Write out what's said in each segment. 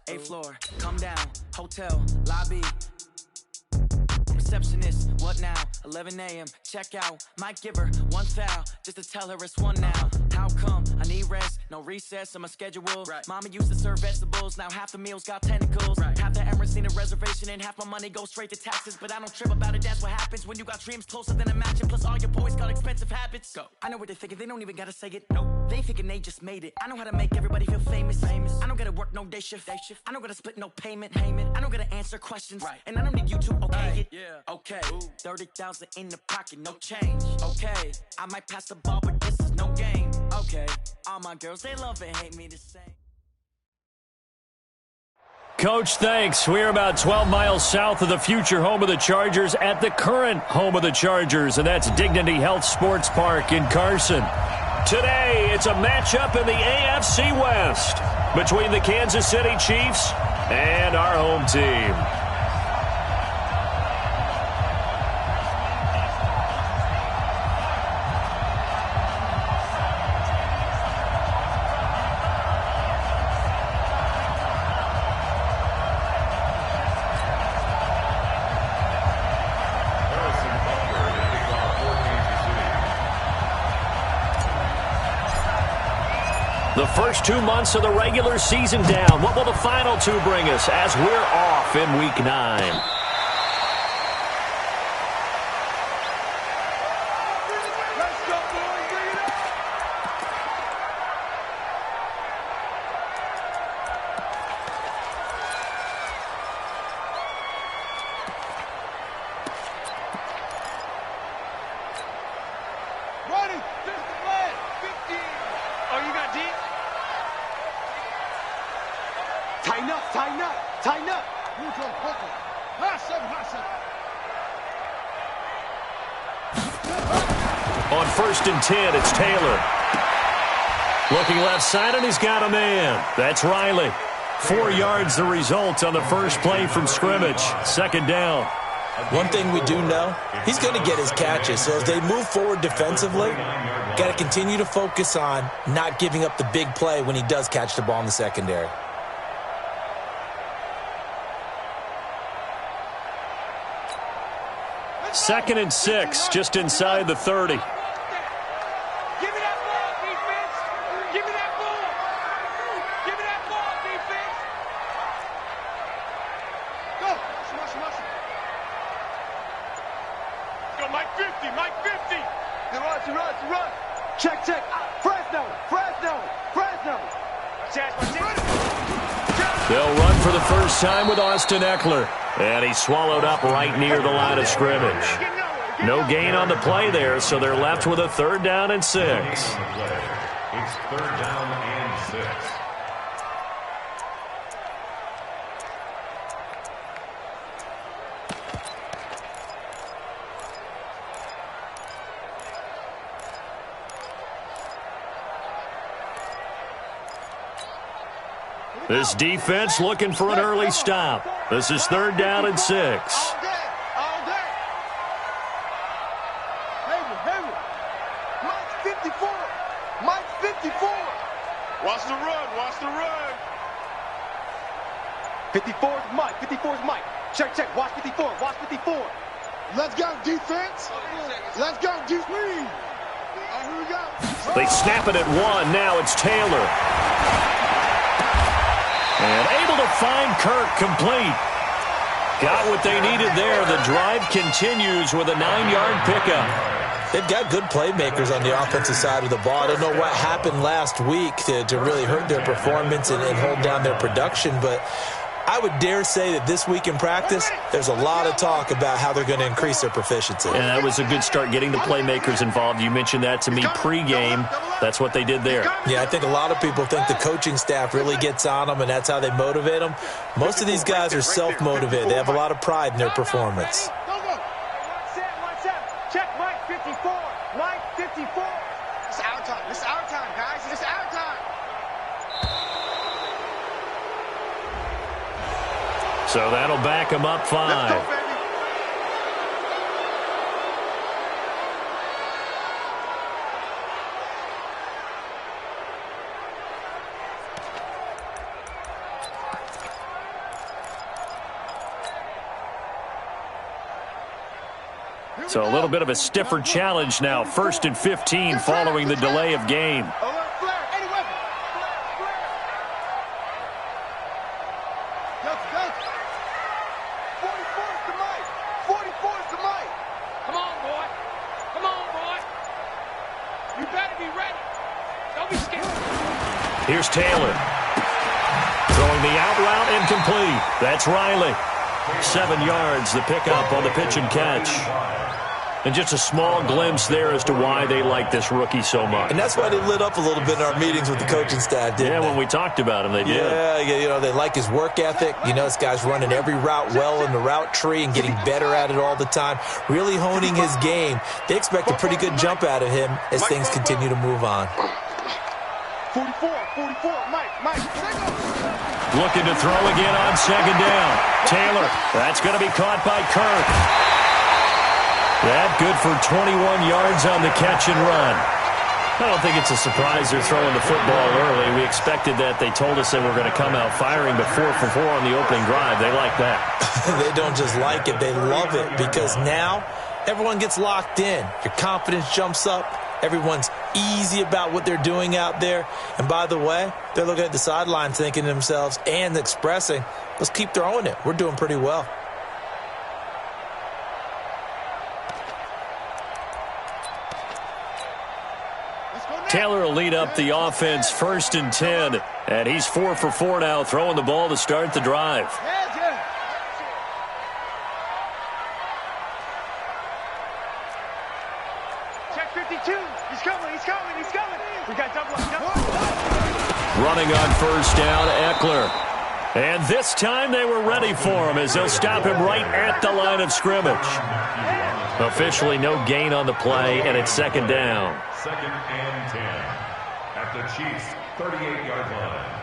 8th floor, come down, hotel, lobby. Receptionist, what now? 11 a.m., check out. Might give her one foul, just to tell her it's one now. How come? I need rest, no recess on my schedule. Right. Mama used to serve vegetables, now half the meals got tentacles. Right. Half the Emirates need a reservation and half my money goes straight to taxes. But I don't trip about it, that's what happens when you got dreams closer than a matching. Plus all your boys got expensive habits. Go. I know what they're thinking, they don't even gotta say it. Nope. They thinking they just made it. I know how to make everybody feel famous. I don't gotta work no day shift. I don't gotta split no payment. I don't gotta answer questions. Right. And I don't need you to okay it. Yeah. Okay. 30,000 in the pocket, no change. Okay. I might pass the ball, but this is no game. Okay. All my girls, they love and hate me the same. Coach, thanks. We're about 12 miles south of the future home of the Chargers at the current home of the Chargers, and that's Dignity Health Sports Park in Carson. Today, it's a matchup in the AFC West between the Kansas City Chiefs and our home team. The first 2 months of the regular season down. What will the final two bring us as we're off in Week 9? Tighten up. On 1st and 10, it's Taylor. Looking left side, and he's got a man. That's Riley. 4 yards the result on the first play from scrimmage. 2nd down. One thing we do know, he's going to get his catches. So as they move forward defensively, got to continue to focus on not giving up the big play when he does catch the ball in the secondary. Second and 6, just inside the 30. Give me that ball, defense. Give me that ball. Give me that ball, defense. Go. Smash. Go, Mike 50, Mike 50. Run. Check. Fresno. They'll run for the first time with Austin Eckler. And he's swallowed up right near the line of scrimmage. No gain on the play there, so they're left with a 3rd down and 6. It's 3rd down and 6. This defense looking for an early stop. This is 3rd down and 6. All day. Hayward. Mike 54. Watch the run. 54 is Mike. Check. Watch 54. Let's go, defense. Let's go, defense. Here we go. They snap it at 1. Now it's Taylor. And able to find Kirk complete. Got what they needed there. The drive continues with a 9-yard pickup. They've got good playmakers on the offensive side of the ball. I don't know what happened last week to really hurt their performance and hold down their production, but I would dare say that this week in practice, there's a lot of talk about how they're going to increase their proficiency. And that was a good start, getting the playmakers involved. You mentioned that to me pregame. That's what they did there. Yeah, I think a lot of people think the coaching staff really gets on them, and that's how they motivate them. Most of these guys are self-motivated. They have a lot of pride in their performance. Check Mike 54. Mike 54. It's our time. It's our time, guys. It's our time. So that'll back them up 5. Let's go, baby. So a little bit of a stiffer challenge now. 1st and 15 following the delay of game. Here's Taylor. Throwing the out route incomplete. That's Riley. 7 yards, the pickup on the pitch and catch. And just a small glimpse there as to why they like this rookie so much. And that's why they lit up a little bit in our meetings with the coaching staff, didn't they? When we talked about him, they did. Yeah, they like his work ethic. This guy's running every route well in the route tree and getting better at it all the time, really honing his game. They expect a pretty good jump out of him as things continue to move on. 44, Mike. Looking to throw again on 2nd down. Taylor, that's going to be caught by Kirk. That good for 21 yards on the catch and run. I don't think it's a surprise they're throwing the football early. We expected that. They told us they were going to come out firing, but 4 for 4 on the opening drive. They like that. They don't just like it. They love it because now everyone gets locked in. Your confidence jumps up. Everyone's easy about what they're doing out there. And by the way, they're looking at the sideline thinking to themselves and expressing, let's keep throwing it. We're doing pretty well. Taylor will lead up the offense 1st and 10. And he's 4 for 4 now, throwing the ball to start the drive. Check 52. He's coming. We got double up. Running on 1st down, Eckler. And this time they were ready for him as they'll stop him right at the line of scrimmage. Officially no gain on the play, and it's 2nd down. 2nd and 10 at the Chiefs' 38-yard line.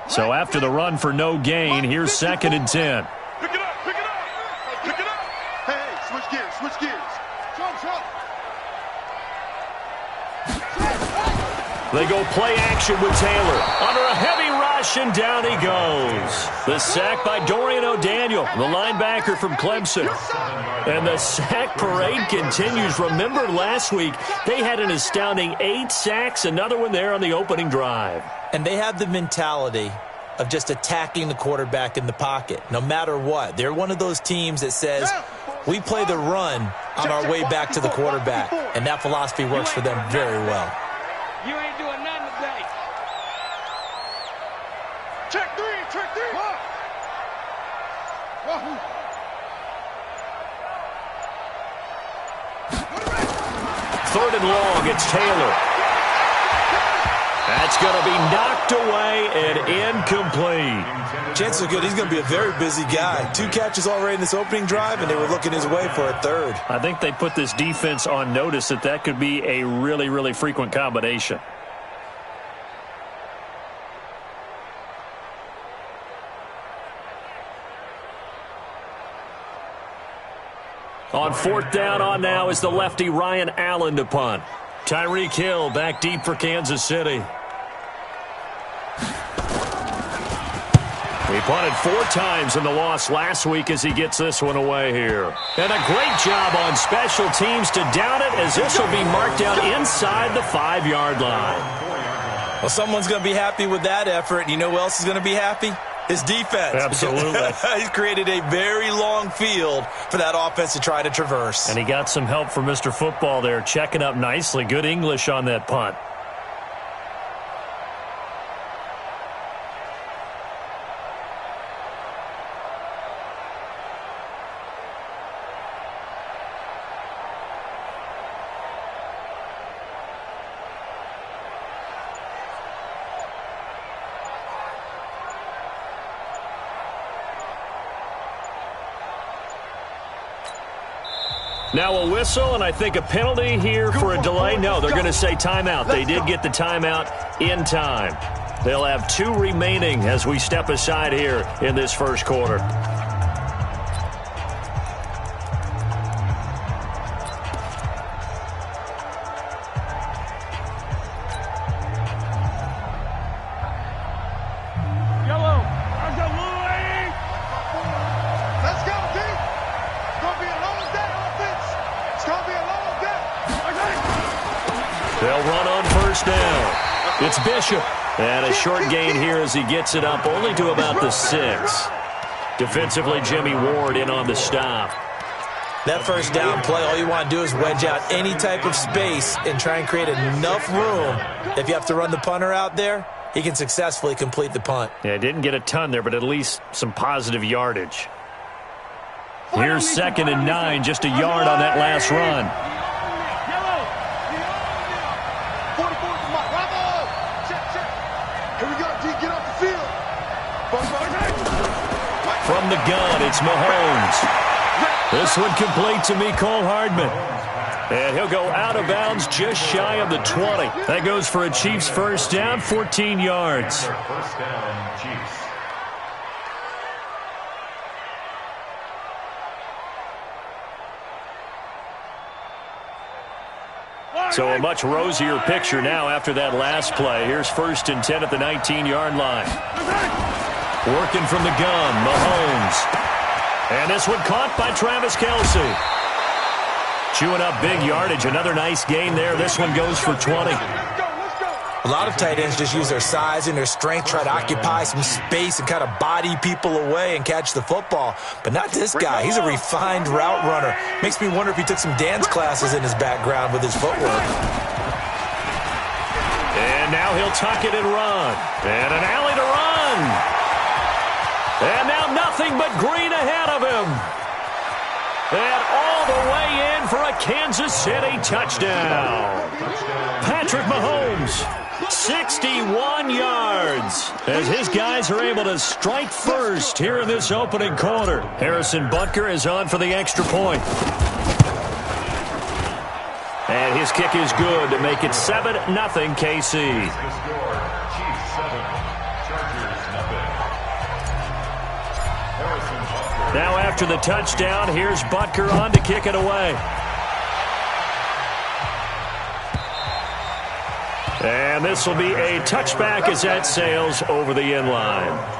So after the run for no gain, here's 2nd and 10. Pick it up. Hey, switch gears. Trump. They go play action with Taylor. Under a heavy rush, and down he goes. The sack by Dorian O'Daniel, the linebacker from Clemson. And the sack parade continues. Remember last week, they had an astounding 8 sacks, another one there on the opening drive. And they have the mentality of just attacking the quarterback in the pocket, no matter what. They're one of those teams that says, we play the run on our way back to the quarterback. And that philosophy works for them very well. You ain't doing nothing today. Check 3. 3rd and long, it's Taylor. That's going to be knocked away and incomplete. Chances are good he's going to be a very busy guy. 2 catches already in this opening drive, and they were looking his way for a 3rd. I think they put this defense on notice that could be a really, really frequent combination. On 4th down on now is the lefty Ryan Allen to punt. Tyreek Hill back deep for Kansas City. He punted 4 times in the loss last week as he gets this one away here. And a great job on special teams to down it as this will be marked down inside the 5-yard line. Well, someone's going to be happy with that effort. You know who else is going to be happy? His defense. Absolutely. He's created a very long field for that offense to try to traverse. And he got some help from Mr. Football there, checking up nicely. Good English on that punt. Now a whistle, and I think a penalty here for a delay. No, they're going to say timeout. They did get the timeout in time. They'll have 2 remaining as we step aside here in this first quarter. They'll run on first down. It's Bishop. And a short gain here as he gets it up only to about the 6. Defensively, Jimmy Ward in on the stop. That first down play, all you want to do is wedge out any type of space and try and create enough room. If you have to run the punter out there, he can successfully complete the punt. Yeah, didn't get a ton there, but at least some positive yardage. Here's 2nd and 9, just a yard on that last run. Here we go, D, get off the field. From the gun, it's Mahomes. This one complete to Mecole Hardman. And he'll go out of bounds just shy of the 20. That goes for a Chiefs first down, 14 yards. First down, Chiefs. So a much rosier picture now after that last play. Here's 1st and 10 at the 19-yard line. Working from the gun, Mahomes. And this one caught by Travis Kelce. Chewing up big yardage. Another nice gain there. This one goes for 20. A lot of tight ends just use their size and their strength, try to occupy some space and kind of body people away and catch the football. But not this guy. He's a refined route runner. Makes me wonder if he took some dance classes in his background with his footwork. And now he'll tuck it and run. And an alley to run. And now nothing but green ahead of him. And all the way in for a Kansas City touchdown. Patrick Mahomes, 61 yards. As his guys are able to strike first here in this opening quarter. Harrison Butker is on for the extra point. And his kick is good to make it 7-0 KC. Now after the touchdown, here's Butker on to kick it away. And this will be a touchback as that sails over the end line.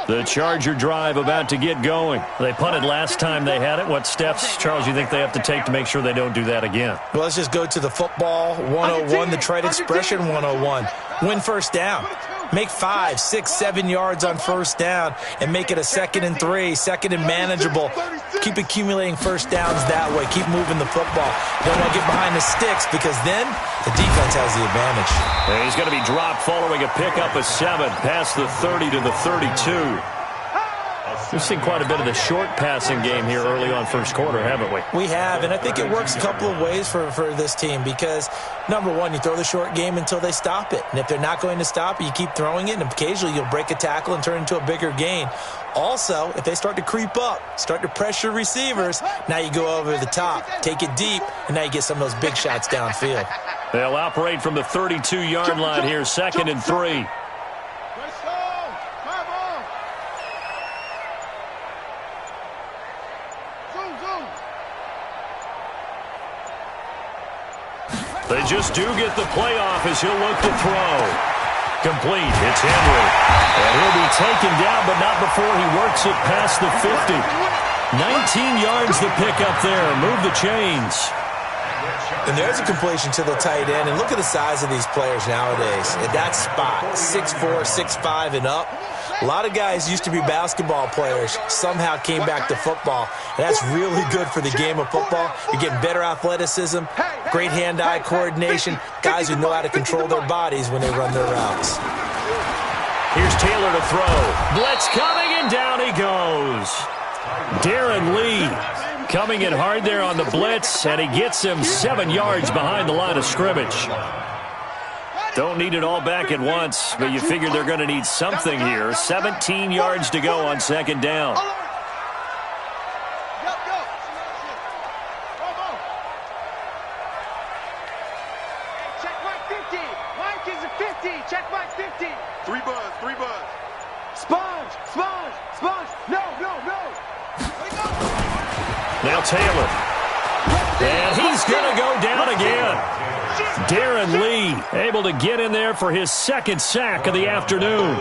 The Charger drive about to get going. They punted last time they had it. What steps, Charles, you think they have to take to make sure they don't do that again? Well, let's just go to the football 101, the trite expression 101. Win first down. Make 5, 6, 7 yards on first down and make it a 2nd and 3, 2nd and manageable. Keep accumulating first downs that way. Keep moving the football. You don't want to get behind the sticks because then the defense has the advantage. And he's going to be dropped following a pickup of 7 past the 30 to the 32. We've seen quite a bit of the short passing game here early on first quarter, haven't we? We have, and I think it works a couple of ways for this team because, number one, you throw the short game until they stop it. And if they're not going to stop it, you keep throwing it, and occasionally you'll break a tackle and turn it into a bigger gain. Also, if they start to creep up, start to pressure receivers, now you go over the top, take it deep, and now you get some of those big shots downfield. They'll operate from the 32-yard line here, 2nd and 3. They just do get the playoff as he'll look to throw. Complete. It's Henry. And he'll be taken down, but not before he works it past the 50. 19 yards the pick up there. Move the chains. And there's a completion to the tight end. And look at the size of these players nowadays. At that spot, 6'4", 6'5", and up. A lot of guys used to be basketball players, somehow came back to football. And that's really good for the game of football. You're getting better athleticism, great hand-eye coordination, guys who know how to control their bodies when they run their routes. Here's Taylor to throw. Blitz coming, and down he goes. Darren Lee coming in hard there on the blitz, and he gets him 7 yards behind the line of scrimmage. Don't need it all back at once, but you figure they're going to need something here. 17 yards to go on 2nd down. Check Mike 50. Mike is a 50. Check Mike 50. 3 buzz. Sponge. No. Now Taylor. And he's going to go down again. Darren Lee able to get in there for his second sack of the afternoon.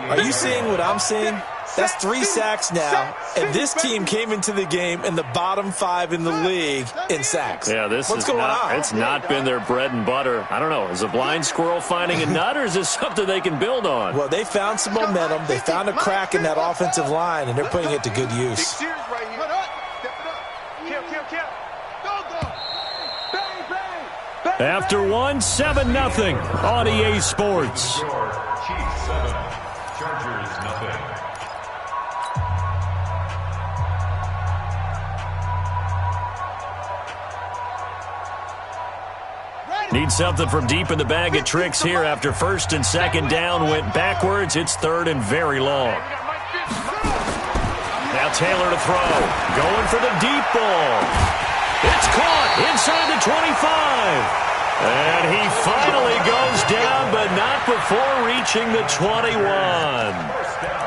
Are you seeing what I'm seeing? That's 3 sacks now, and this team came into the game in the bottom 5 in the league in sacks. Yeah, What's going on? It's not been their bread and butter. I don't know. Is a blind squirrel finding a nut, or is this something they can build on? Well, they found some momentum. They found a crack in that offensive line, and they're putting it to good use. After one, 7-0 on EA Sports. Chiefs 7, Chargers nothing. Need something from deep in the bag of tricks here after first and second down went backwards. It's third and very long. Now Taylor to throw. Going for the deep ball. It's caught inside the 25. And he finally goes down, but not before reaching the 21. First down.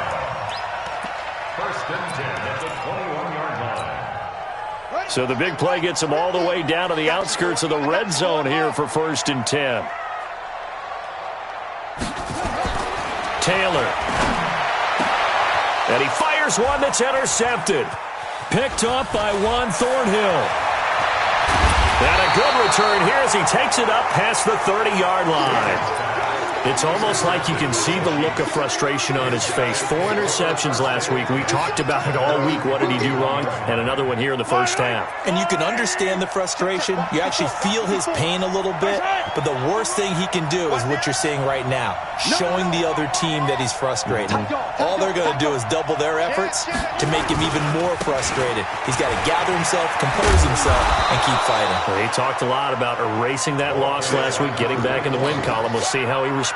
First and 10 at the 21-yard line. So the big play gets him all the way down to the outskirts of the red zone here for first and 10. Taylor. And he fires one that's intercepted. Picked up by Juan Thornhill. And a good return here as he takes it up past the 30-yard line. It's almost like you can see the look of frustration on his face. 4 interceptions last week. We talked about it all week. What did he do wrong? And another one here in the first half. And you can understand the frustration. You actually feel his pain a little bit. But the worst thing he can do is what you're seeing right now, showing the other team that he's frustrated. All they're going to do is double their efforts to make him even more frustrated. He's got to gather himself, compose himself, and keep fighting. Well, he talked a lot about erasing that loss last week, getting back in the win column. We'll see how he responds.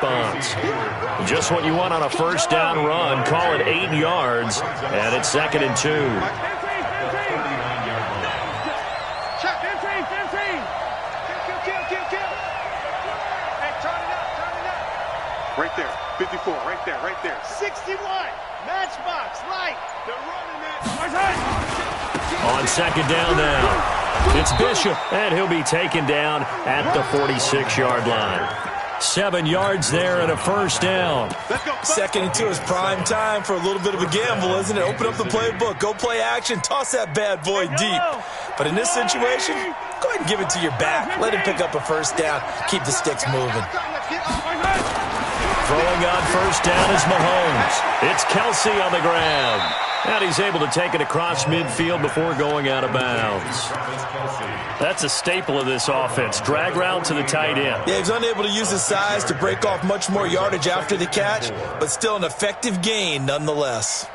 Just what you want on a first down run. Call it 8 yards, and it's second and 2. Right there, 54, right there. 61, matchbox, light. They're running it. On second down now, it's Bishop, and he'll be taken down at the 46-yard line. 7 yards there and a first down. Second and 2 is prime time for a little bit of a gamble, isn't it? Open up the playbook, go play action, toss that bad boy deep. But in this situation, go ahead and give it to your back. Let him pick up a first down. Keep the sticks moving. Throwing on first down is Mahomes. It's Kelsey on the ground. And he's able to take it across midfield before going out of bounds. That's a staple of this offense. Drag route to the tight end. Yeah, he's unable to use his size to break off much more yardage after the catch, but still an effective gain nonetheless.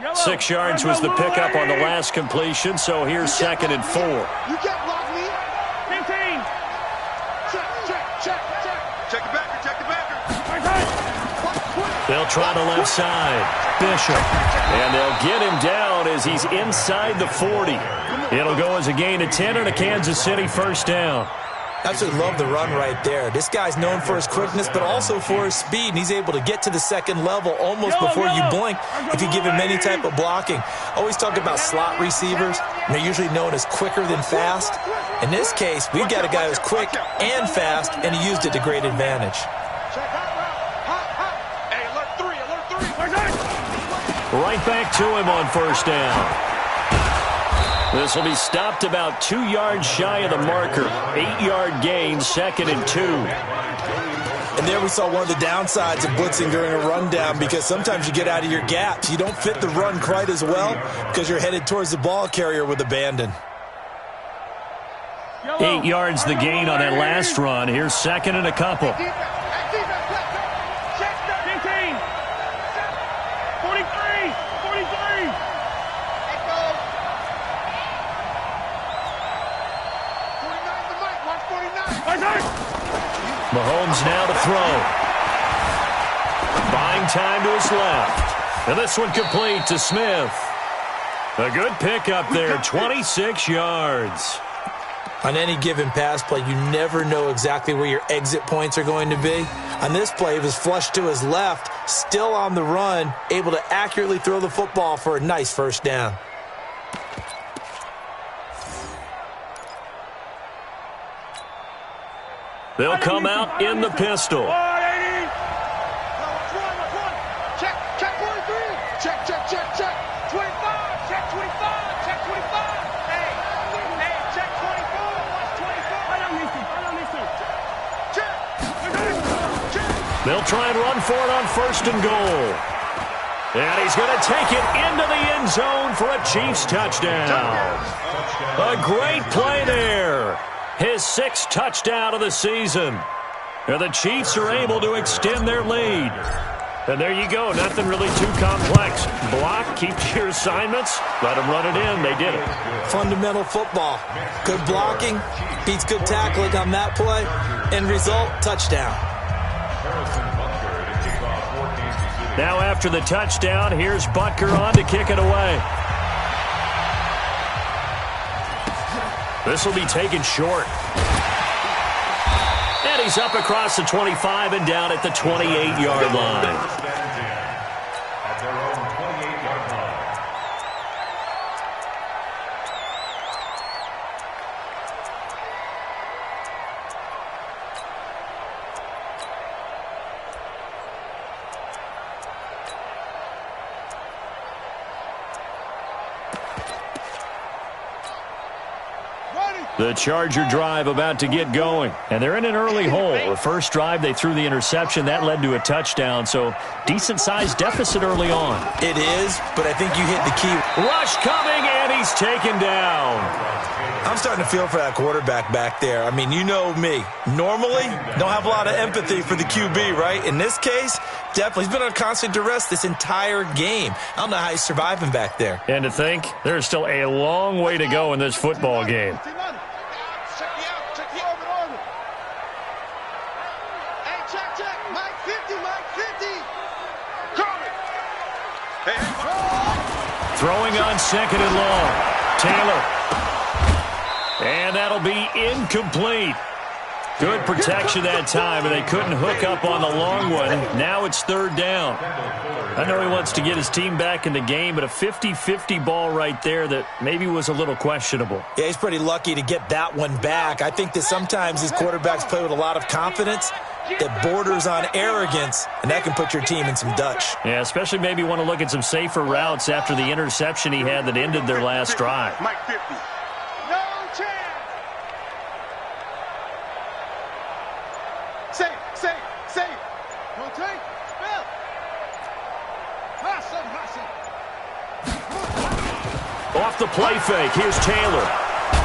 Yellow. 6 yards was the pickup on the last completion, so here's second and 4. You can't block me. 15. Check. Check the backer, check the backer. They'll try the left side. Bishop. And they'll get him down as he's inside the 40. It'll go as a gain of 10 and a Kansas City first down. Absolutely love the run right there. This guy's known for his quickness, but also for his speed, and he's able to get to the second level almost before you blink if you give him any type of blocking. Always talk about slot receivers, and they're usually known as quicker than fast. In this case, we've got a guy who's quick and fast, and he used it to great advantage. Hey, alert 3. Right back to him on first down. This will be stopped about 2 yards shy of the marker. 8-yard gain, second and 2. And there we saw one of the downsides of blitzing during a rundown, because sometimes you get out of your gaps. You don't fit the run quite as well because you're headed towards the ball carrier with abandon. 8 yards the gain on that last run. Here's second and a couple. 15. 43. 43. Mahomes now to throw. Buying time to his left. And this one complete to Smith. A good pickup there, 26 yards. On any given pass play, you never know exactly where your exit points are going to be. On this play, it was flushed to his left, still on the run, able to accurately throw the football for a nice first down. They'll come out in the pistol. Check 43. Check. 25. Check 25. Check 25. Hey, check 24. Watch 24. I don't need to. Check. They'll try and run for it on 1st and goal. And he's going to take it into the end zone for a Chiefs touchdown. A great play there. His 6th touchdown of the season. And the Chiefs are able to extend their lead. And there you go. Nothing really too complex. Block, keep to your assignments, let them run it in. They did it. Fundamental football. Good blocking, beats good tackling on that play. End result, touchdown. Now after the touchdown, here's Butker on to kick it away. This will be taken short. And he's up across the 25 and down at the 28-yard line. The Charger drive about to get going. And they're in an early hole. The first drive, they threw the interception. That led to a touchdown. So decent-sized deficit early on. It is, but I think you hit the key. Rush coming, and he's taken down. I'm starting to feel for that quarterback back there. I mean, you know me. Normally, don't have a lot of empathy for the QB, right? In this case, definitely. He's been on constant duress this entire game. I don't know how he's surviving back there. And to think, there's still a long way to go in this football game. Throwing on 2nd and long. Taylor. And that'll be incomplete. Good protection that time, and they couldn't hook up on the long one. Now it's 3rd down. I know he wants to get his team back in the game, but a 50-50 ball right there that maybe was a little questionable. Yeah, he's pretty lucky to get that one back. I think that sometimes these quarterbacks play with a lot of confidence that borders on arrogance, and that can put your team in some Dutch. Yeah, especially maybe want to look at some safer routes after the interception he had that ended their last drive. Mike 50. No chance. Safe. Don't take. Bill. Off the play fake, here's Taylor.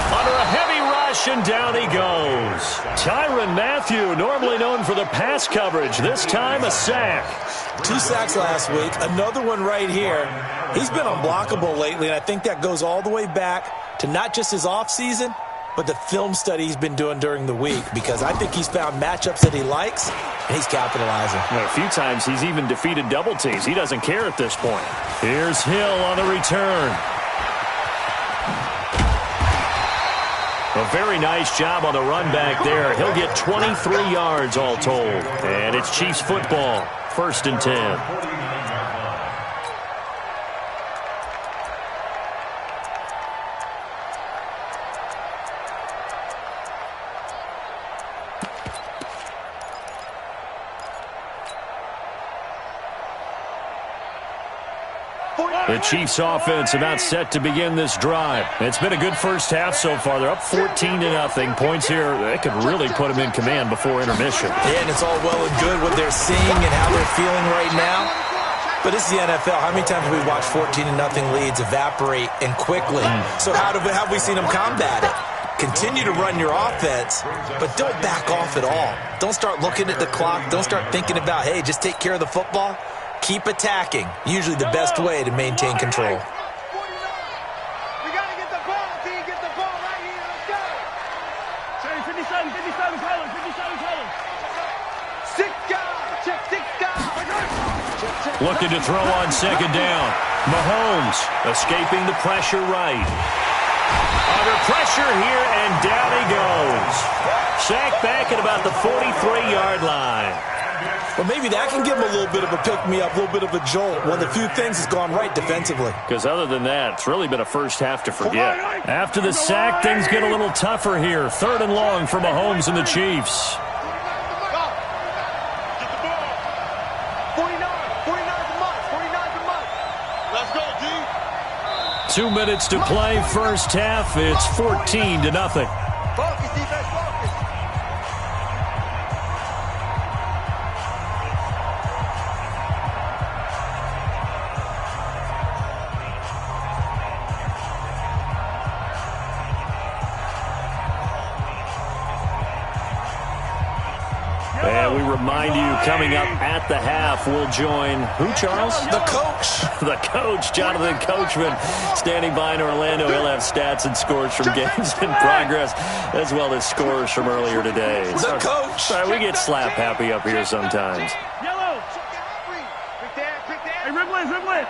Under a heavy rush, and down he goes. Tyrann Mathieu, normally known for the pass coverage, this time a sack. 2 sacks last week, another one right here. He's been unblockable lately, and I think that goes all the way back to not just his offseason, but the film study he's been doing during the week, because I think he's found matchups that he likes, and he's capitalizing. Well, a few times he's even defeated double teams. He doesn't care at this point. Here's Hill on the return. A very nice job on the run back there. He'll get 23 yards all told. And it's Chiefs football, 1st and 10. The Chiefs offense about set to begin this drive. It's been a good first half so far. They're up 14-0. Points here, they could really put them in command before intermission. Yeah, and it's all well and good what they're seeing and how they're feeling right now. But this is the NFL. How many times have we watched 14-0 leads evaporate and quickly? So how have we seen them combat it? Continue to run your offense, but don't back off at all. Don't start looking at the clock. Don't start thinking about, hey, just take care of the football. Keep attacking. Usually the best way to maintain control. We got to get the ball, D. Get the ball right here. Let's go. 57, Taylor. 57, Taylor. 6 guys. Check 6 guys. Looking to throw on 2nd down. Mahomes escaping the pressure right. Under pressure here, and down he goes. Sacked back at about the 43-yard line. Well, maybe that can give them a little bit of a pick-me-up, a little bit of a jolt. One of the few things has gone right defensively. Because other than that, it's really been a first half to forget. After the sack, things get a little tougher here. 3rd and long for Mahomes and the Chiefs. 2 minutes to play, first half. It's 14-0. Focus, defense, focus. And we remind you, coming up at the half, we'll join who, Charles? The coach. The coach, Jonathan Coachman, standing by in Orlando. He'll have stats and scores from games in progress, as well as scores from earlier today. The coach. Sorry, we get slap happy up here sometimes. Yellow. Hey, Riblin, Riblin.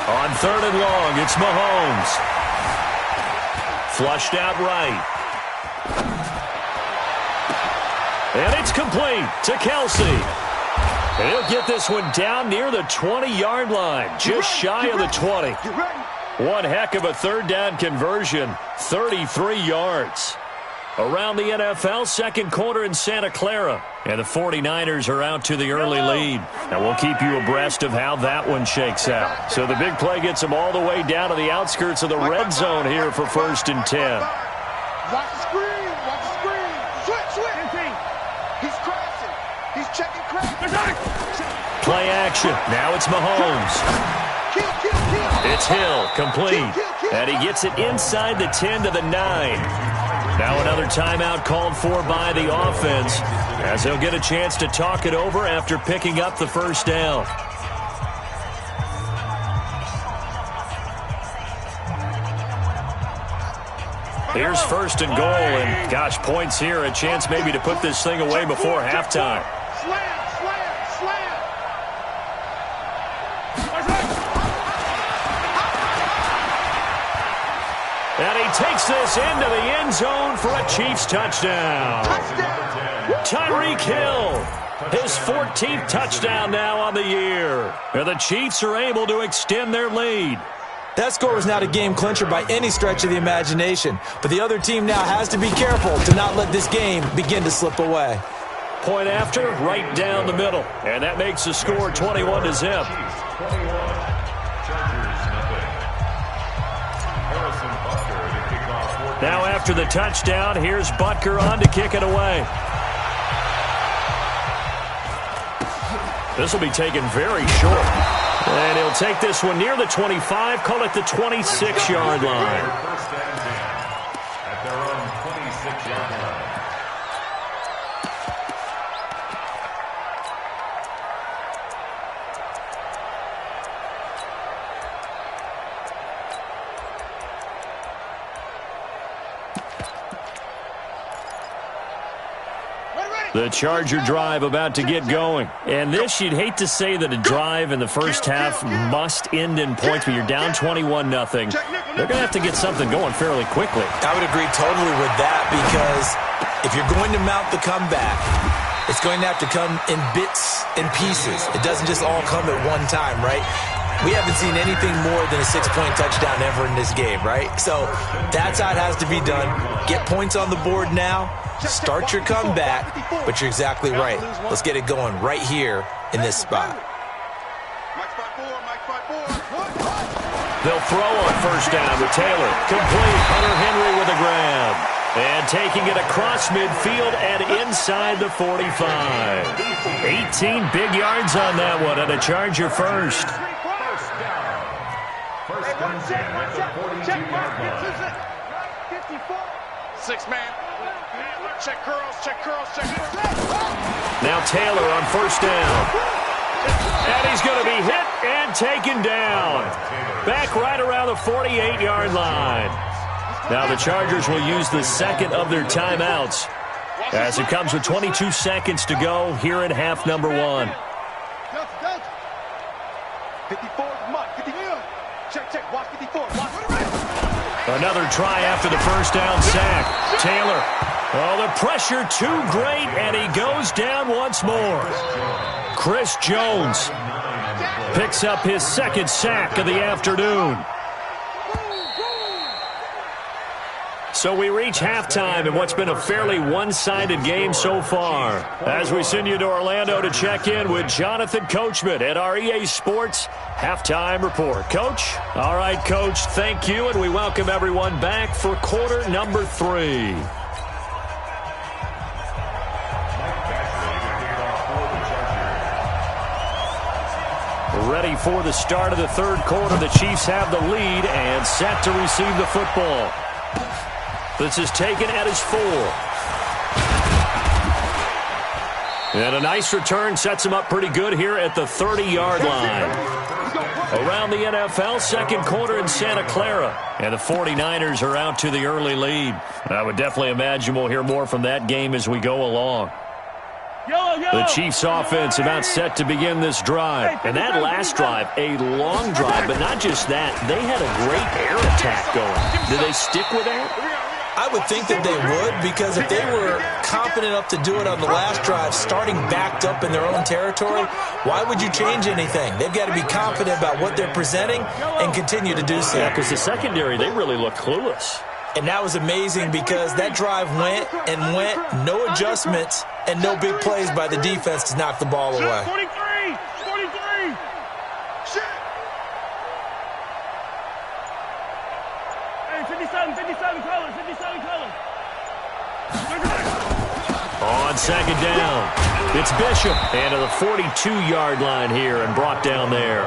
On 3rd and long, it's Mahomes. Flushed out right. And it's complete to Kelsey. And he'll get this one down near the 20-yard line, just shy of the 20. One heck of a 3rd down conversion, 33 yards. Around the NFL, 2nd quarter in Santa Clara. And the 49ers are out to the early lead. And we'll keep you abreast of how that one shakes out. So the big play gets them all the way down to the outskirts of the red zone here for 1st and 10. Watch the screen. Watch the screen. Switch. He's crashing. He's checking crash. Play action. Now it's Mahomes. Kill. It's Hill, complete. And he gets it inside the 10 to the 9. Now another timeout called for by the offense, as he'll get a chance to talk it over after picking up the 1st down. Here's 1st and goal, and gosh, points here, a chance maybe to put this thing away before halftime. Slam. And he takes this into the end zone for a Chiefs touchdown. Tyreek Hill, his 14th touchdown now on the year. And the Chiefs are able to extend their lead. That score was not a game clincher by any stretch of the imagination, but the other team now has to be careful to not let this game begin to slip away. Point after, right down the middle. And that makes the score 21-0. Now after the touchdown, here's Butker on to kick it away. This will be taken very short. And he'll take this one near the 25, call it the 26-yard line. At their own 26-yard line. The Charger drive about to get going. And this, you'd hate to say that a drive in the first half must end in points, but you're down 21-0. They're going to have to get something going fairly quickly. I would agree totally with that, because if you're going to mount the comeback, it's going to have to come in bits and pieces. It doesn't just all come at one time, right? We haven't seen anything more than a 6-point touchdown ever in this game, right? So that's how it has to be done. Get points on the board now. Start your comeback, but you're exactly right. Let's get it going right here in this spot. They'll throw on first down with Taylor. Complete. Hunter Henry with a grab. And taking it across midfield and inside the 45. 18 big yards on that one, and a Charger first. First and 10 at the 42-yard line. 6-man. Check curls. Now Taylor on first down. And he's going to be hit and taken down. Back right around the 48-yard line. Now the Chargers will use the second of their timeouts, as it comes with 22 seconds to go here in half number 1. 54, Mike. 54. Check. Watch 54. Another try after the first down sack. Taylor Oh, the pressure too great, and he goes down once more. Chris Jones picks up his second sack of the afternoon. So we reach halftime in what's been a fairly one-sided game so far. As we send you to Orlando to check in with Jonathan Coachman at our EA Sports Halftime Report. Coach? All right, Coach, thank you, and we welcome everyone back for quarter number 3. Ready for the start of the third quarter. The Chiefs have the lead and set to receive the football. This is taken at his 4. And a nice return sets him up pretty good here at the 30-yard line. Around the NFL, second quarter in Santa Clara. And the 49ers are out to the early lead. I would definitely imagine we'll hear more from that game as we go along. The Chiefs offense about set to begin this drive. And that last drive, a long drive, but not just that. They had a great air attack going. Did they stick with that? I would think that they would, because if they were confident enough to do it on the last drive, starting backed up in their own territory, why would you change anything? They've got to be confident about what they're presenting and continue to do so. Yeah, because the secondary, they really look clueless. And that was amazing because that drive went and went, no adjustments, and no big plays by the defense to knock the ball away. 43! 43! Shit! Hey, 57 colors, 57 colors. On second down, it's Bishop. And to the 42-yard line here and brought down there.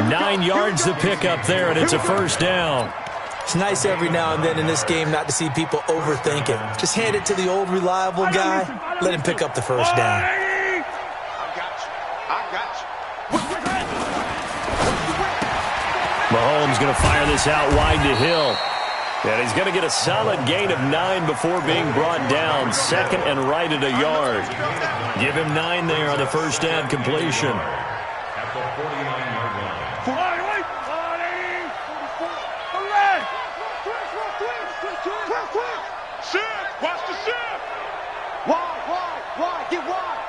9 yards to pick up there, and it's a first down. It's nice every now and then in this game not to see people overthink it. Just hand it to the old reliable guy. Let him pick up the first down. I got you. Mahomes going to fire this out wide to Hill. And he's going to get a solid gain of 9 before being brought down. Second and right at a yard. Give him 9 there on the first down completion. At the 49-yard line. Shift! Watch the shift! Wide, get wide!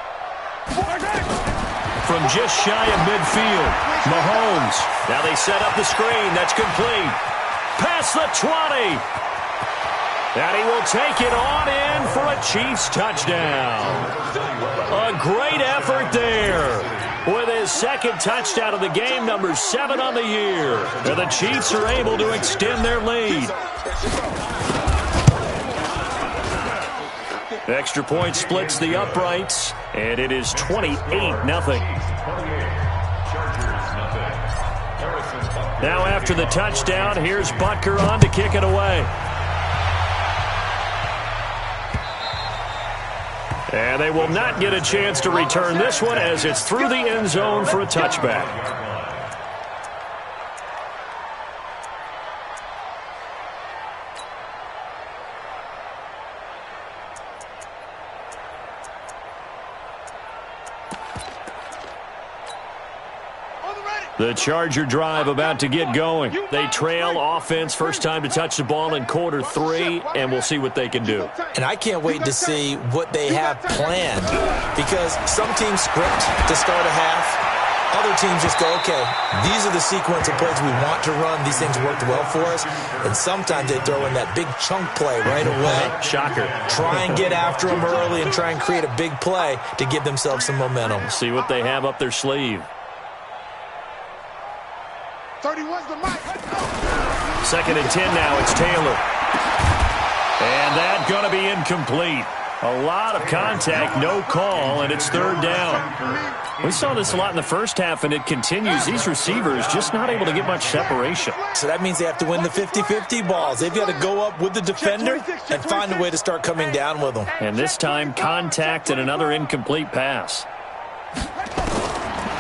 From just shy of midfield, Mahomes. Now they set up the screen. That's complete. Past the 20. And he will take it on in for a Chiefs touchdown. A great effort there. With his second touchdown of the game, number 7 on the year. And the Chiefs are able to extend their lead. Extra point splits the uprights, and it is 28-0. Now after the touchdown, here's Butker on to kick it away. And they will not get a chance to return this one as it's through the end zone for a touchback. The Charger drive about to get going. They trail offense, first time to touch the ball in quarter 3, and we'll see what they can do. And I can't wait to see what they have planned, because some teams script to start a half. Other teams just go, okay, these are the sequence of plays we want to run. These things worked well for us. And sometimes they throw in that big chunk play right away. Shocker. Try and get after them early and try and create a big play to give themselves some momentum. See what they have up their sleeve. 31's the mic. Second and 10 now. It's Taylor. And that's going to be incomplete. A lot of contact, no call, and it's third down. We saw this a lot in the first half, and it continues. These receivers just not able to get much separation. So that means they have to win the 50-50 balls. They've got to go up with the defender and find a way to start coming down with them. And this time, contact and another incomplete pass.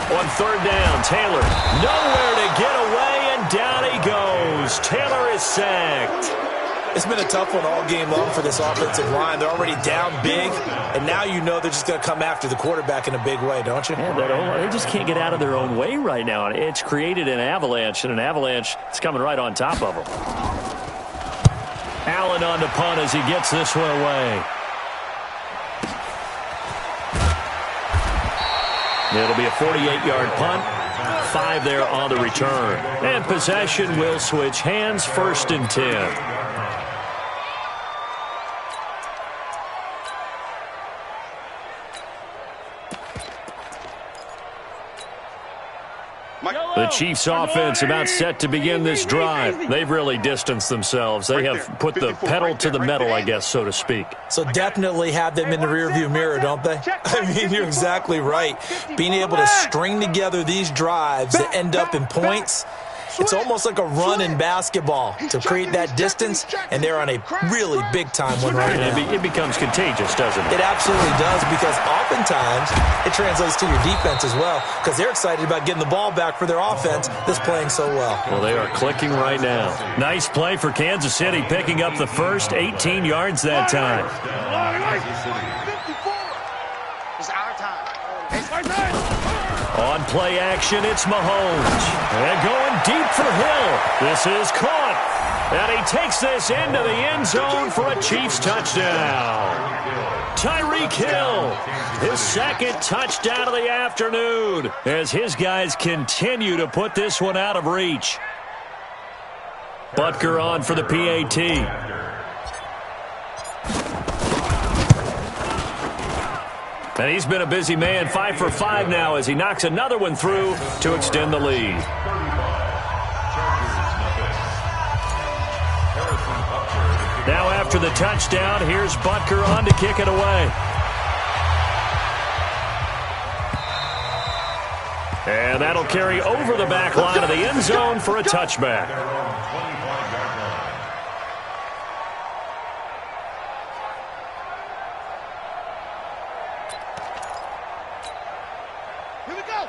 On third down, Taylor nowhere to get away, and down he goes. Taylor is sacked. It's been a tough one all game long for this offensive line. They're already down big, and now you know they're just going to come after the quarterback in a big way, don't you? Yeah, they just can't get out of their own way right now. It's created an avalanche, and an avalanche is coming right on top of them. Allen on the punt as he gets this one away. It'll be a 48-yard punt. 5 there on the return. And possession will switch hands, 1st and 10. The Chiefs offense about set to begin this drive. They've really distanced themselves. They have put the pedal to the metal, I guess, so to speak. So definitely have them in the rearview mirror, don't they? I mean, you're exactly right. Being able to string together these drives that end up in points, it's almost like a run in basketball to create that distance, and they're on a really big-time one right now. It becomes contagious, doesn't it? It absolutely does, because oftentimes it translates to your defense as well, because they're excited about getting the ball back for their offense that's playing so well. Well, they are clicking right now. Nice play for Kansas City, picking up the first 18 yards that time. It's our time. It's our time. On play action, it's Mahomes. And going deep for Hill. This is caught. And he takes this into the end zone for a Chiefs touchdown. Tyreek Hill, his 2nd touchdown of the afternoon, as his guys continue to put this one out of reach. Butker on for the PAT. And he's been a busy man, 5 for 5 now as he knocks another one through to extend the lead. Now after the touchdown, here's Butker on to kick it away. And that'll carry over the back line of the end zone for a touchback.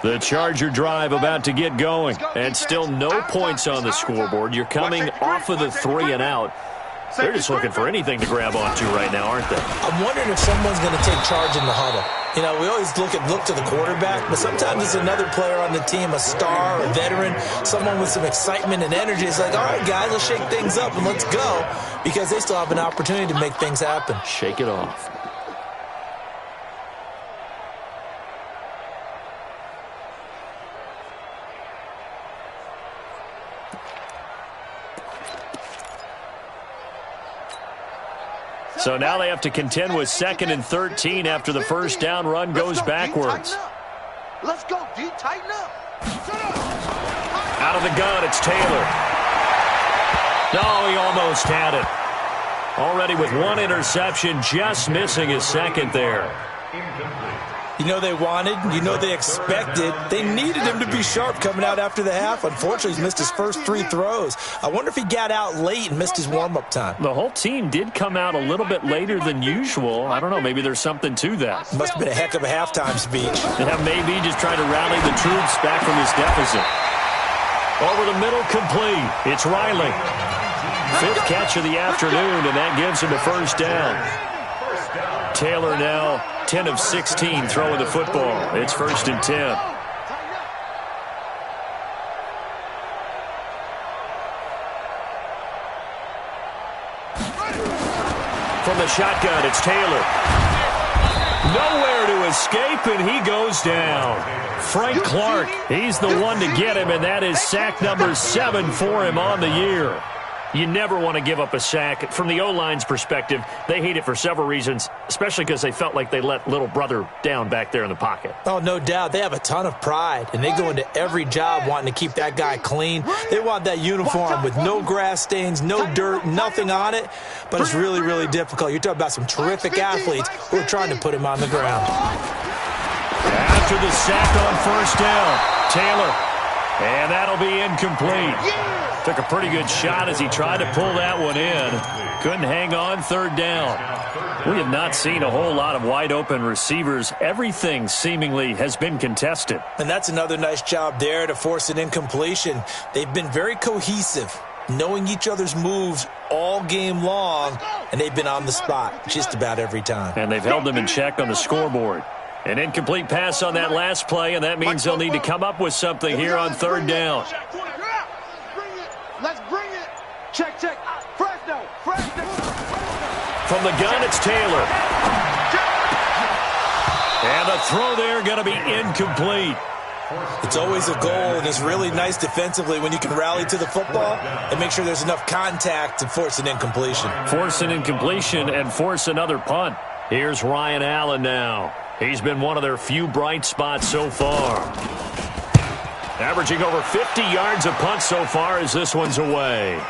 The Charger drive about to get going, and still no points on the scoreboard. You're coming off of the 3 and out. They're just looking for anything to grab onto right now, aren't they? I'm wondering if someone's going to take charge in the huddle. You know, we always look to the quarterback, but sometimes it's another player on the team, a star, a veteran, someone with some excitement and energy. It's like, all right, guys, let's shake things up and let's go, because they still have an opportunity to make things happen. Shake it off. So now they have to contend with 2nd and 13 after the first down run goes backwards. Let's go, D. Tighten up. Out of the gun, it's Taylor. No, he almost had it. Already with 1 interception, just missing his 2nd there. You know they wanted, you know they expected. They needed him to be sharp coming out after the half. Unfortunately, he's missed his first 3 throws. I wonder if he got out late and missed his warm-up time. The whole team did come out a little bit later than usual. I don't know, maybe there's something to that. Must have been a heck of a halftime speech. Yeah, maybe just trying to rally the troops back from this deficit. Over the middle, complete. It's Riley. 5th catch of the afternoon, and that gives him a first down. Taylor now 10 of 16 throwing the football. It's 1st and 10. From the shotgun, it's Taylor. Nowhere to escape, and he goes down. Frank Clark, he's the one to get him, and that is sack number 7 for him on the year. You never want to give up a sack. From the O-line's perspective, they hate it for several reasons, especially because they felt like they let little brother down back there in the pocket. Oh, no doubt. They have a ton of pride, and they go into every job wanting to keep that guy clean. They want that uniform with no grass stains, no dirt, nothing on it, but it's really, really difficult. You're talking about some terrific athletes who are trying to put him on the ground. After the sack on first down, Taylor, and that'll be incomplete. Took a pretty good shot as he tried to pull that one in. Couldn't hang on, 3rd down. We have not seen a whole lot of wide-open receivers. Everything seemingly has been contested. And that's another nice job there to force an incompletion. They've been very cohesive, knowing each other's moves all game long, and they've been on the spot just about every time. And they've held them in check on the scoreboard. An incomplete pass on that last play, and that means they'll need to come up with something here on 3rd down. Let's bring it. Check. Fresno. From the gun, it's Taylor. And the throw there going to be incomplete. It's always a goal, and it's really nice defensively when you can rally to the football and make sure there's enough contact to force an incompletion. Force an incompletion and force another punt. Here's Ryan Allen now. He's been one of their few bright spots so far. Averaging over 50 yards a punt so far as this one's away.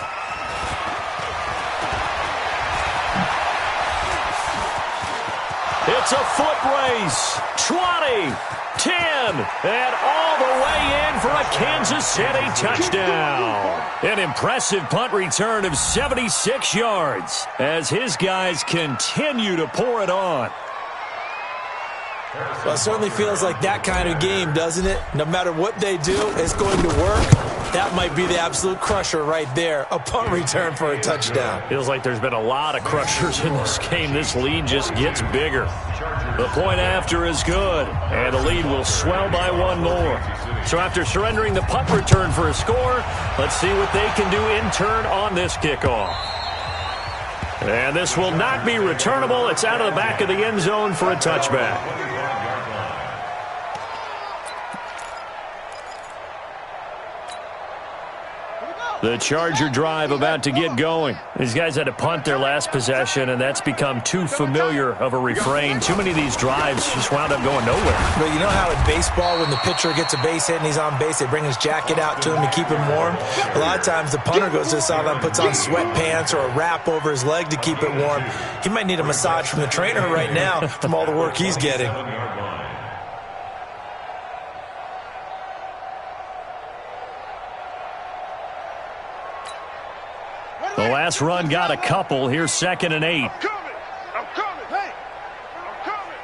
It's a foot race. 20, 10, and all the way in for a Kansas City touchdown. An impressive punt return of 76 yards as his guys continue to pour it on. Well, it certainly feels like that kind of game, doesn't it? No matter what they do, it's going to work. That might be the absolute crusher right there, a punt return for a touchdown. Feels like there's been a lot of crushers in this game. This lead just gets bigger. The point after is good, and the lead will swell by one more. So after surrendering the punt return for a score, let's see what they can do in turn on this kickoff. And this will not be returnable. It's out of the back of the end zone for a touchback. The Charger drive about to get going. These guys had to punt their last possession, and that's become too familiar of a refrain. Too many of these drives just wound up going nowhere. But you know how in baseball, when the pitcher gets a base hit and he's on base, they bring his jacket out to him to keep him warm? A lot of times the punter goes to the sideline, puts on sweatpants or a wrap over his leg to keep it warm. He might need a massage from the trainer right now from all the work he's getting. The last run got a couple. Here's 2nd and 8. I'm coming. Hey, I'm coming.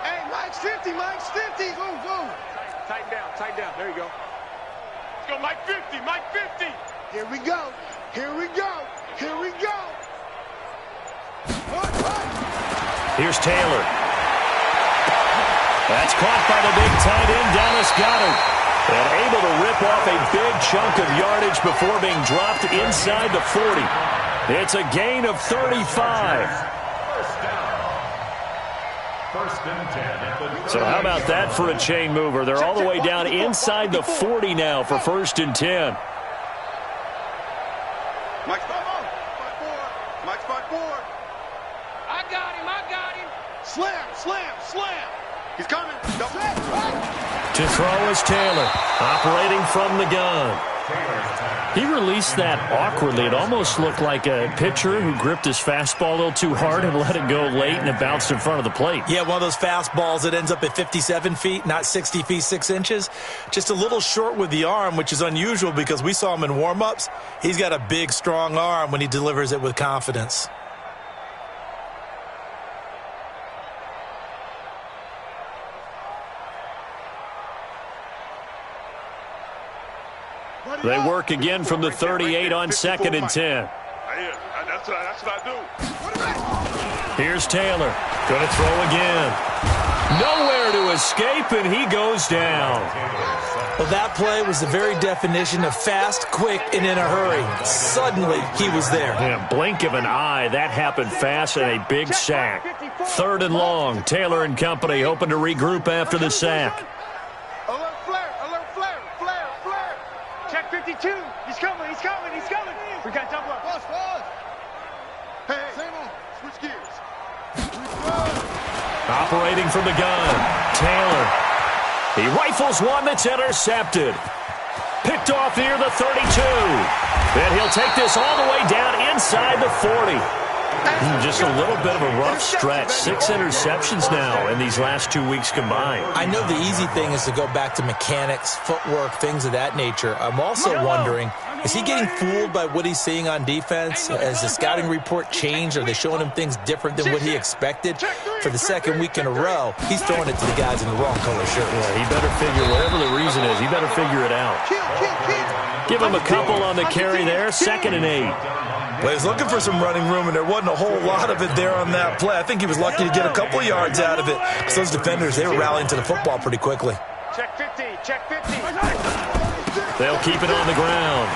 Hey, Mike's 50. Go. Tighten down. There you go. Let's go, Mike 50. Here we go. Here's Taylor. That's caught by the big tight end, Dallas Goedert. And able to rip off a big chunk of yardage before being dropped inside the 40. It's a gain of 35. So how about that for a chain mover? They're all the way down inside the 40 now for 1st and 10. Mike's spot 4. I got him. Slam. He's coming. To throw is Taylor, operating from the gun. He released that awkwardly. It almost looked like a pitcher who gripped his fastball a little too hard and let it go late, and it bounced in front of the plate. Yeah, one of those fastballs that ends up at 57 feet, not 60 feet, 6 inches. Just a little short with the arm, which is unusual because we saw him in warm-ups. He's got a big, strong arm when he delivers it with confidence. They work again from the 38 on 2nd and 10. That's what I do. Here's Taylor. Going to throw again. Nowhere to escape, and he goes down. Well, that play was the very definition of fast, quick, and in a hurry. Suddenly, he was there. In a blink of an eye, that happened fast and a big sack. 3rd and long. Taylor and company hoping to regroup after the sack. Alert flare. Check 52. He's coming. We got double up. Pause. Hey, same on. Switch gears. Operating from the gun. Taylor. He rifles one that's intercepted. Picked off near the 32. And he'll take this all the way down inside the 40. Just a little bit of a rough stretch. 6 interceptions now in these last 2 weeks combined. I know the easy thing is to go back to mechanics, footwork, things of that nature. I'm also wondering, is he getting fooled by what he's seeing on defense? Has the scouting report changed? Are they showing him things different than what he expected? For the 2nd week in a row, he's throwing it to the guys in the wrong color shirt. Yeah, he better figure, whatever the reason is, he better figure it out. Give him a couple on the carry there. 2nd and 8. Well, he was looking for some running room, and there wasn't a whole lot of it there on that play. I think he was lucky to get a couple of yards out of it. Because those defenders, they were rallying to the football pretty quickly. Check 50. They'll keep it on the ground.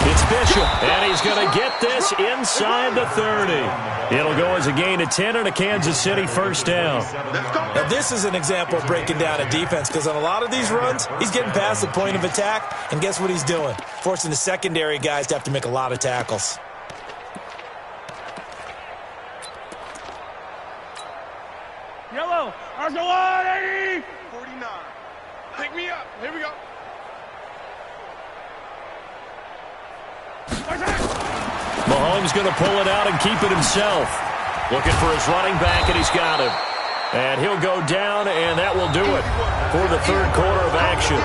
It's Bishop, and he's going to get this inside the 30. It'll go as a gain of 10 and a Kansas City first down. Now, this is an example of breaking down a defense because on a lot of these runs, he's getting past the point of attack, and guess what he's doing? Forcing the secondary guys to have to make a lot of tackles. Yellow, Arsenal 80! 49. Pick me up. Here we go. Mahomes going to pull it out and keep it himself. Looking for his running back, and he's got him. And he'll go down, and that will do it for the third quarter of action.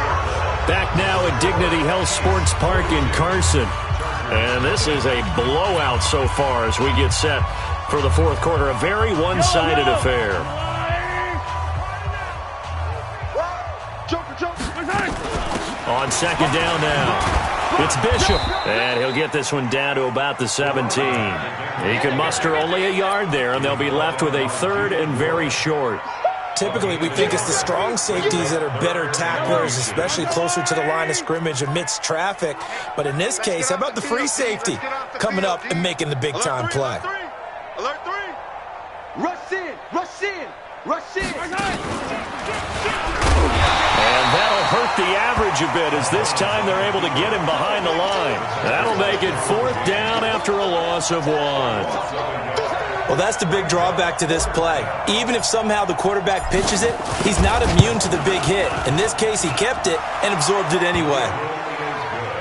Back now at Dignity Health Sports Park in Carson. And this is a blowout so far as we get set for the fourth quarter. A very one-sided affair. On second down now. It's Bishop, and he'll get this one down to about the 17. He can muster only a yard there, and they'll be left with a third and very short. Typically, we think it's the strong safeties that are better tacklers, especially closer to the line of scrimmage amidst traffic. But in this case, how about the free safety coming up and making the big-time play? Alert 3. Rush in, rush in, rush in. And that'll hurt the average a bit as this time they're able to get him behind the line. That'll make it fourth down after a loss of 1. Well, that's the big drawback to this play. Even if somehow the quarterback pitches it, he's not immune to the big hit. In this case, he kept it and absorbed it anyway.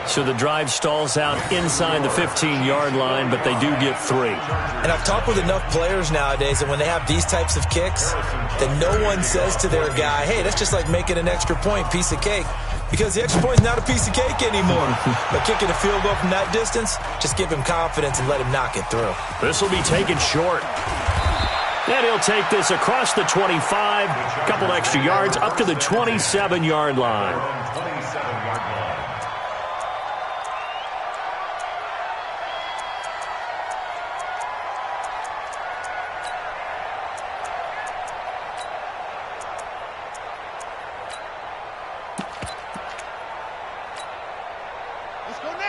So the drive stalls out inside the 15-yard line, but they do get 3. And I've talked with enough players nowadays that when they have these types of kicks, that no one says to their guy, hey, that's just like making an extra point, piece of cake. Because the extra point is not a piece of cake anymore. But kicking a field goal from that distance, just give him confidence and let him knock it through. This will be taken short. And he'll take this across the 25, a couple extra yards, up to the 27-yard line.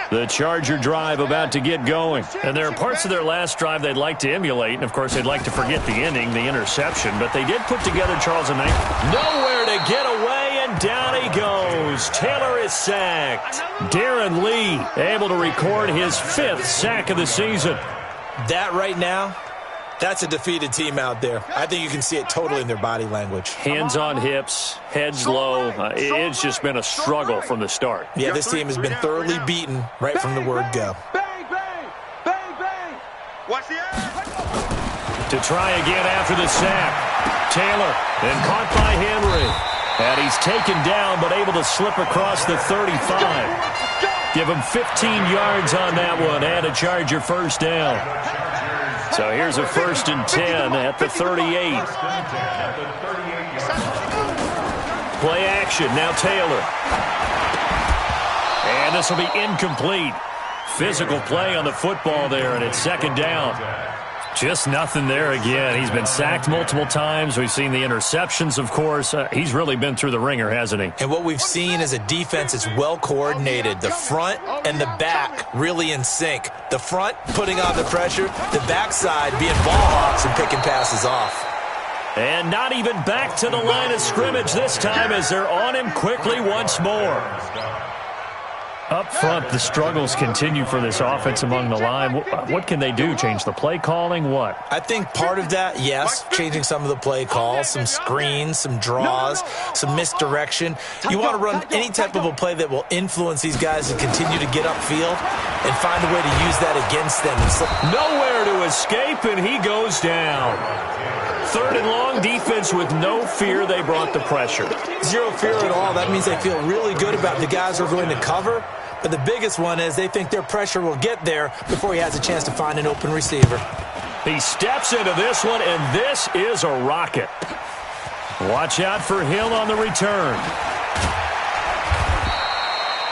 The Charger drive about to get going. And there are parts of their last drive they'd like to emulate. And, of course, they'd like to forget the ending, the interception. But they did put together Charles and Knight. Nowhere to get away, and down he goes. Taylor is sacked. Darren Lee able to record his 5th sack of the season. That right now, that's a defeated team out there. I think you can see it totally in their body language. Hands on hips, heads low. It's just been a struggle from the start. Yeah, this team has been thoroughly beaten right from the word go. Bang, bang, bang, bang. Watch the air. To try again after the sack. Taylor, then caught by Henry. And he's taken down, but able to slip across the 35. Give him 15 yards on that one, and a Charger first down. So here's a 1st and 10 at the 38. Play action, now Taylor. And this will be incomplete. Physical play on the football there, and it's second down. Just nothing there again. He's been sacked multiple times. We've seen the interceptions, of course. He's really been through the ringer, hasn't he? And what we've seen is a defense that's well coordinated. The front and the back really in sync. The front putting on the pressure, the backside being ball hawks and picking passes off. And not even back to the line of scrimmage this time as they're on him quickly once more. Up front, the struggles continue for this offense among the line. What can they do? Change the play calling? What? I think part of that, yes, changing some of the play calls, some screens, some draws, some misdirection. You want to run any type of a play that will influence these guys to continue to get upfield and find a way to use that against them. Nowhere to escape, and he goes down. 3rd and long, defense with no fear. They brought the pressure. Zero fear at all. That means they feel really good about the guys who are going to cover. But the biggest one is they think their pressure will get there before he has a chance to find an open receiver. He steps into this one, and this is a rocket. Watch out for Hill on the return.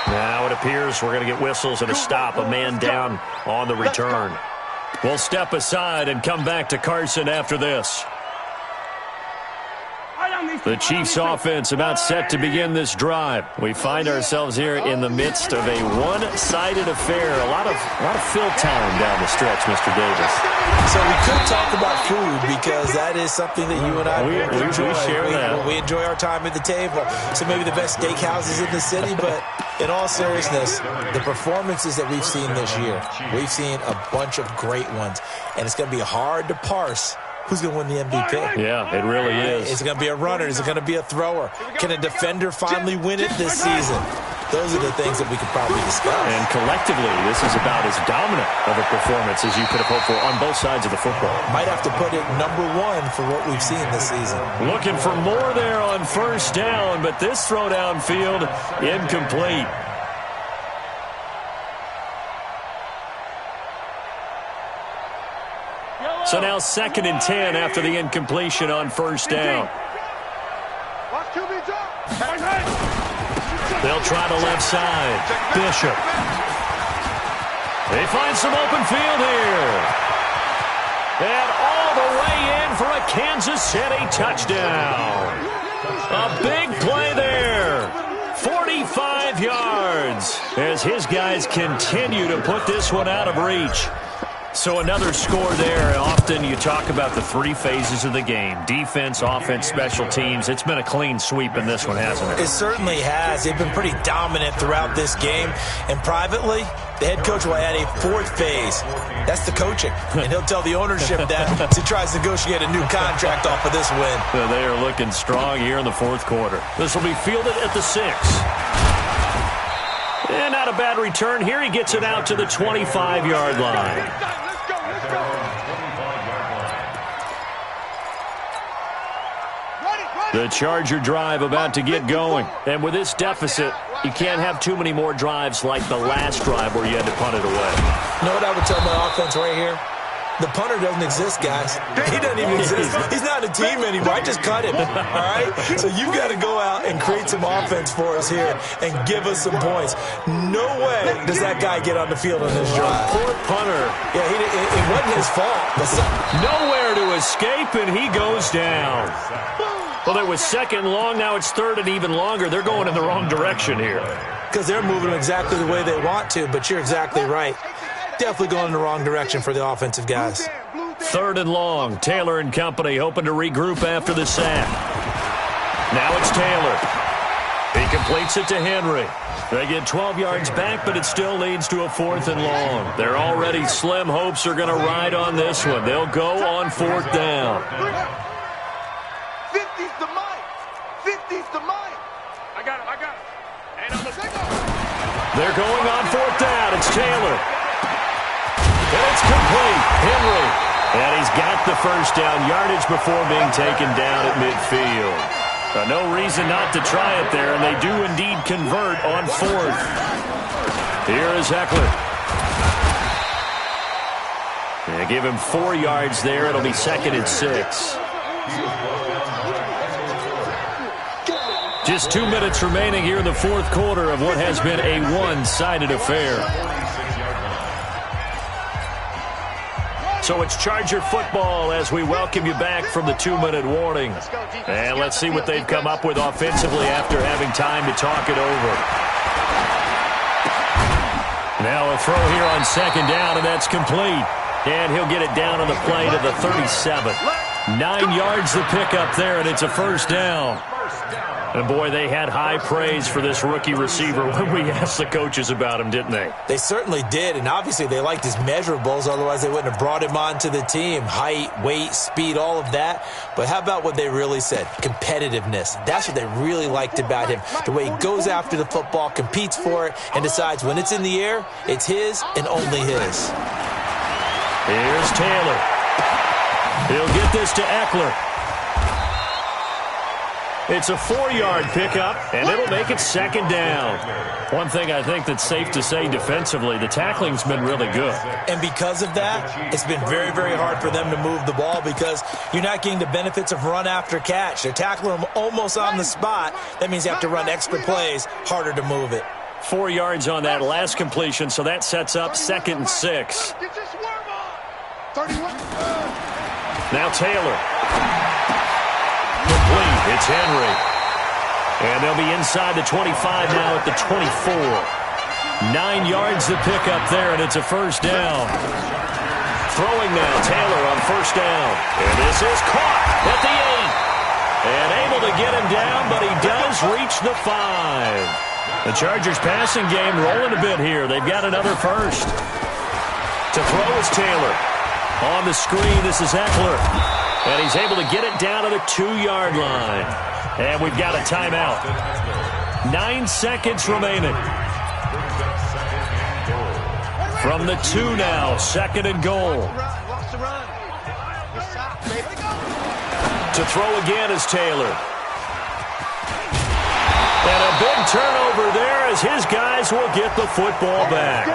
Now it appears we're going to get whistles and a stop. A man down on the return. We'll step aside and come back to Carson after this. I don't need The Chiefs offense about set to begin this drive. We find ourselves here in the midst of a one-sided affair. A lot of fill time down the stretch, Mr. Davis. So we could talk about food because that is something that you and I enjoy. We share that. We enjoy our time at the table. So maybe the best steakhouses in the city, but in all seriousness, the performances that we've seen this year, we've seen a bunch of great ones, and it's going to be hard to parse who's going to win the MVP. Yeah, it really is. Is it going to be a runner? Is it going to be a thrower? Can a defender finally win it this season? Those are the things that we could probably discuss. And collectively, this is about as dominant of a performance as you could have hoped for on both sides of the football. Might have to put it #1 for what we've seen this season. Looking for more there on first down, but this throw downfield incomplete. So now 2nd and 10 after the incompletion on first down. They'll try the left side. Bishop. They find some open field here. And all the way in for a Kansas City touchdown. A big play there. 45 yards as his guys continue to put this one out of reach. So another score there. Often you talk about the 3 phases of the game. Defense, offense, special teams. It's been a clean sweep in this one, hasn't it? It certainly has. They've been pretty dominant throughout this game. And privately, the head coach will add a 4th phase. That's the coaching. And he'll tell the ownership that as he tries to negotiate a new contract off of this win. So they are looking strong here in the 4th quarter. This will be fielded at the 6. And not a bad return. Here he gets it out to the 25-yard line. The Charger drive about to get going. And with this deficit, you can't have too many more drives like the last drive where you had to punt it away. You know what I would tell my offense right here? The punter doesn't exist, guys. He doesn't even exist. He's not a team anymore. I just cut him, all right? So you've got to go out and create some offense for us here and give us some points. No way does that guy get on the field on this drive. Poor punter. Yeah, it wasn't his fault. But nowhere to escape, and he goes down. Well, it was 2nd and long. Now it's 3rd and even longer. They're going in the wrong direction here. Because they're moving exactly the way they want to, but you're exactly right. Definitely going in the wrong direction for the offensive guys. 3rd and long. Taylor and company hoping to regroup after the sack. Now it's Taylor. He completes it to Henry. They get 12 yards back, but it still leads to a 4th and long. Their already slim hopes are going to ride on this one. They'll go on 4th down. 50's the mic. 50's the mic. I got him. And on the They're going on 4th down. It's Taylor. And it's complete. Henry. And he's got the first down yardage before being taken down at midfield. No reason not to try it there, and they do indeed convert on 4th. Here is Eckler. They give him 4 yards there. It'll be 2nd and 6. Just 2 minutes remaining here in the 4th quarter of what has been a one-sided affair. So it's Charger football as we welcome you back from the 2-minute warning. And let's see what they've come up with offensively after having time to talk it over. Now a throw here on 2nd down, and that's complete. And he'll get it down on the play to the 37. 9 yards the pickup there, and it's a 1st down. And, boy, they had high praise for this rookie receiver when we asked the coaches about him, didn't they? They certainly did, and obviously they liked his measurables. Otherwise, they wouldn't have brought him onto the team. Height, weight, speed, all of that. But how about what they really said? Competitiveness. That's what they really liked about him. The way he goes after the football, competes for it, and decides when it's in the air, it's his and only his. Here's Taylor. He'll get this to Eckler. It's a 4-yard pickup, and it'll make it 2nd down. One thing I think that's safe to say defensively, the tackling's been really good. And because of that, it's been very, very hard for them to move the ball because you're not getting the benefits of run after catch. They're tackling them almost on the spot. That means you have to run extra plays, harder to move it. 4 yards on that last completion, so that sets up 2nd and 6. Now Taylor. Complete. It's Henry. And they'll be inside the 25 now at the 24. 9 yards to pick up there, and it's a first down. Throwing now, Taylor on first down. And this is caught at the 8. And able to get him down, but he does reach the 5. The Chargers passing game rolling a bit here. They've got another first. To throw is Taylor. On the screen, this is Eckler. And he's able to get it down to the 2-yard line. And we've got a timeout. 9 seconds remaining. From the 2 now, 2nd and goal. To throw again is Taylor. And a big turnover there as his guys will get the football back.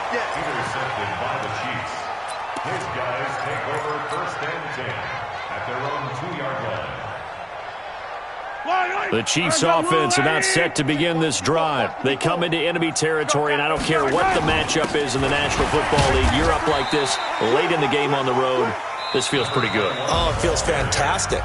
Intercepted by the Chiefs. His guys take over 1st and 10 at their own 2-yard line. The Chiefs' offense about set to begin this drive. They come into enemy territory, and I don't care what the matchup is in the National Football League. You're up like this late in the game on the road. This feels pretty good. Oh, it feels fantastic.